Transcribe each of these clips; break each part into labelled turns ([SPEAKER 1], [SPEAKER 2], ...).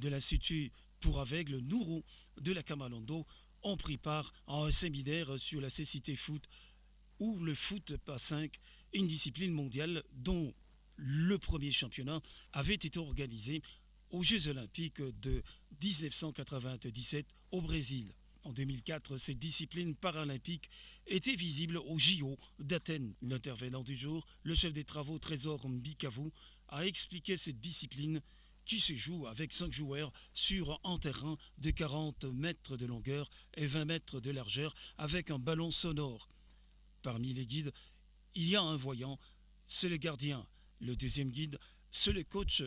[SPEAKER 1] de l'Institut pour aveugles Nourou de la Camalando ont pris part à un séminaire sur la cécité foot ou le foot pas 5, une discipline mondiale dont le premier championnat avait été organisé aux Jeux Olympiques de 1997 au Brésil. En 2004, cette discipline paralympique était visible au JO d'Athènes. L'intervenant du jour, le chef des travaux Trésor Mbikavu, a expliqué cette discipline qui se joue avec 5 joueurs sur un terrain de 40 mètres de longueur et 20 mètres de largeur avec un ballon sonore. Parmi les guides, il y a un voyant, c'est le gardien. Le deuxième guide, c'est le coach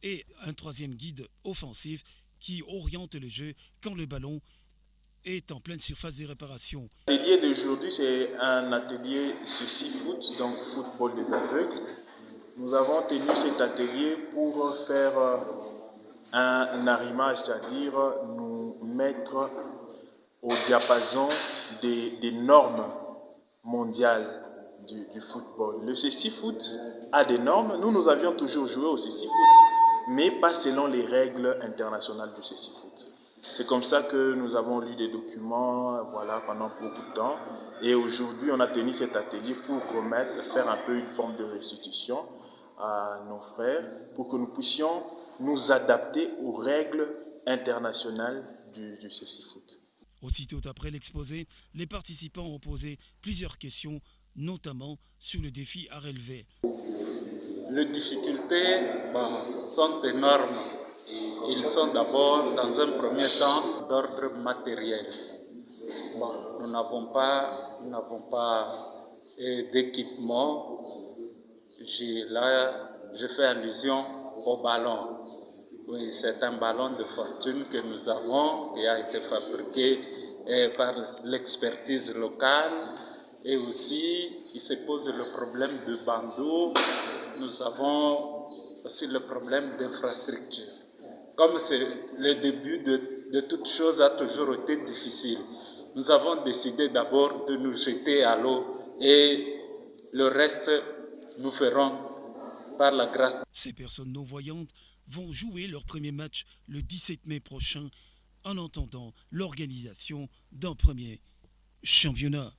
[SPEAKER 1] et un troisième guide offensif qui oriente le jeu quand le ballon est en pleine surface de réparation.
[SPEAKER 2] L'atelier d'aujourd'hui, c'est un atelier ceci foot, donc football des aveugles. Nous avons tenu cet atelier pour faire un arrimage, c'est-à-dire nous mettre au diapason des normes mondiales du football. Le ceci foot a des normes. Nous avions toujours joué au ceci foot, mais pas selon les règles internationales du ceci foot. C'est comme ça que nous avons lu des documents pendant beaucoup de temps. Et aujourd'hui, on a tenu cet atelier pour faire un peu une forme de restitution à nos frères pour que nous puissions nous adapter aux règles internationales du ceci foot.
[SPEAKER 1] Aussitôt après l'exposé, les participants ont posé plusieurs questions, notamment sur le défi à relever.
[SPEAKER 3] Les difficultés sont énormes. Ils sont d'abord, dans un premier temps, d'ordre matériel. Nous n'avons pas d'équipement. Je fais allusion au ballon. Oui, c'est un ballon de fortune que nous avons, qui a été fabriqué par l'expertise locale. Et aussi, il se pose le problème de bandeau. Nous avons aussi le problème d'infrastructure. Comme c'est le début de toute chose a toujours été difficile, nous avons décidé d'abord de nous jeter à l'eau et le reste, nous ferons par la grâce.
[SPEAKER 1] Ces personnes non-voyantes vont jouer leur premier match le 17 mai prochain en attendant l'organisation d'un premier championnat.